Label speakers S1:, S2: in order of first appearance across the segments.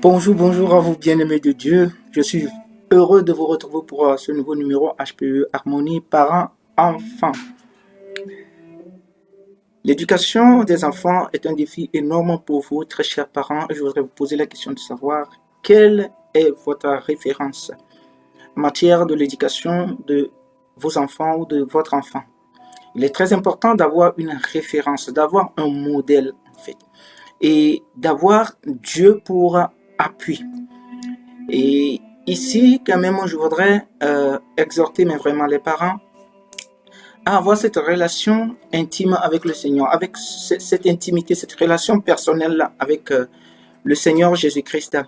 S1: Bonjour à vous bien-aimés de Dieu. Je suis heureux de vous retrouver pour ce nouveau numéro HPE Harmonie Parents-Enfants. L'éducation des enfants est un défi énorme pour vous, très chers parents, et je voudrais vous poser la question de savoir quelle est votre référence en matière de l'éducation de vos enfants ou de votre enfant. Il est très important d'avoir une référence, d'avoir un modèle en fait, et d'avoir Dieu pour appui. Et ici, quand même, je voudrais exhorter mais vraiment les parents à avoir cette relation intime avec le Seigneur, avec cette intimité, cette relation personnelle-là avec le Seigneur Jésus-Christ,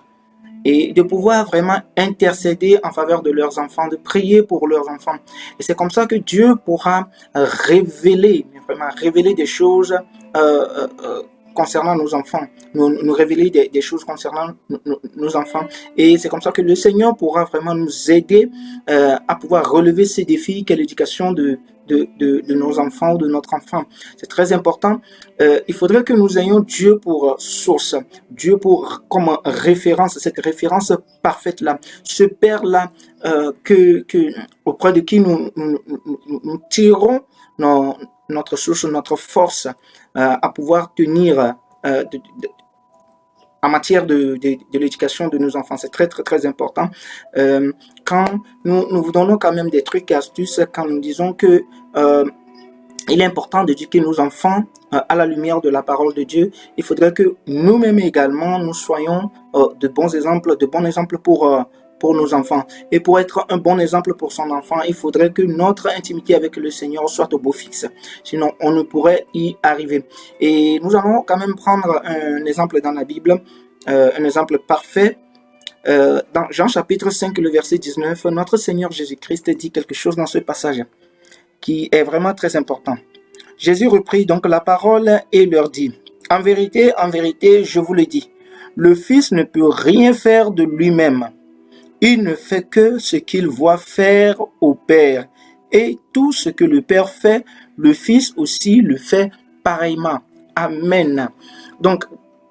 S1: et de pouvoir vraiment intercéder en faveur de leurs enfants, de prier pour leurs enfants. Et c'est comme ça que Dieu pourra révéler, vraiment révéler des choses concernant nos enfants, nous révéler des choses concernant nos enfants. Et c'est comme ça que le Seigneur pourra vraiment nous aider à pouvoir relever ces défis qu'est l'éducation de nos enfants ou de notre enfant. C'est très important. Il faudrait que nous ayons Dieu pour source, Dieu pour comme référence, cette référence parfaite là, ce Père là auprès de qui nous tirons notre source, notre force à pouvoir tenir en matière de l'éducation de nos enfants. C'est très important. Quand nous vous donnons quand même des trucs et astuces, quand nous disons que il est important d'éduquer nos enfants à la lumière de la parole de Dieu, il faudrait que nous-mêmes également, nous soyons de bons exemples pour nos enfants. Et pour être un bon exemple pour son enfant, il faudrait que notre intimité avec le Seigneur soit au beau fixe. Sinon, on ne pourrait y arriver. Et nous allons quand même prendre un exemple dans la Bible, un exemple parfait. Dans Jean chapitre 5, le verset 19, notre Seigneur Jésus-Christ dit quelque chose dans ce passage qui est vraiment très important. Jésus reprit donc la parole et leur dit, en vérité, je vous le dis, le Fils ne peut rien faire de lui-même. Il ne fait que ce qu'il voit faire au Père. Et tout ce que le Père fait, le Fils aussi le fait pareillement. Amen. Donc,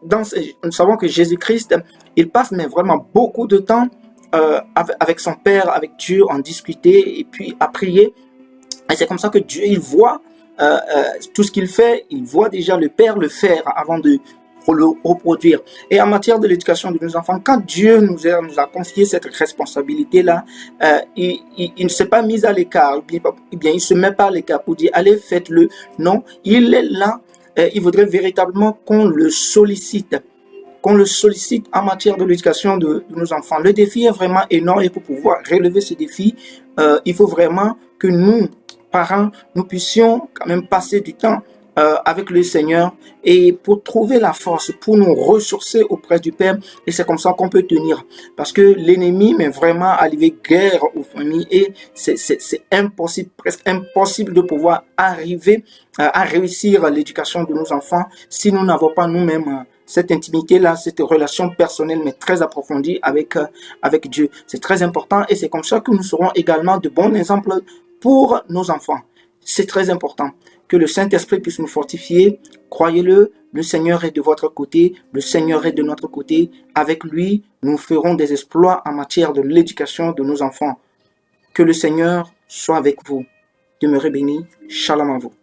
S1: nous savons que Jésus-Christ, il passe mais vraiment beaucoup de temps avec son Père, avec Dieu, en discuter et puis à prier. Et c'est comme ça que Dieu, il voit tout ce qu'il fait, il voit déjà le Père le faire avant de le reproduire. Et en matière de l'éducation de nos enfants, quand Dieu nous a confié cette responsabilité-là, il ne s'est pas mis à l'écart, il ne se met pas à l'écart pour dire allez, faites-le. Non, il est là, il voudrait véritablement qu'on le sollicite en matière de l'éducation de nos enfants. Le défi est vraiment énorme et pour pouvoir relever ce défi, il faut vraiment que nous, parents, nous puissions quand même passer du temps avec le Seigneur et pour trouver la force, pour nous ressourcer auprès du Père, et c'est comme ça qu'on peut tenir, parce que l'ennemi met vraiment à livrer guerre aux familles et c'est impossible, presque impossible de pouvoir arriver à réussir l'éducation de nos enfants si nous n'avons pas nous-mêmes cette intimité-là, cette relation personnelle mais très approfondie avec Dieu. C'est très important et c'est comme ça que nous serons également de bons exemples pour nos enfants. C'est très important que le Saint-Esprit puisse nous fortifier. Croyez-le, le Seigneur est de votre côté, le Seigneur est de notre côté. Avec lui, nous ferons des exploits en matière de l'éducation de nos enfants. Que le Seigneur soit avec vous. Demeurez bénis. Shalom à vous.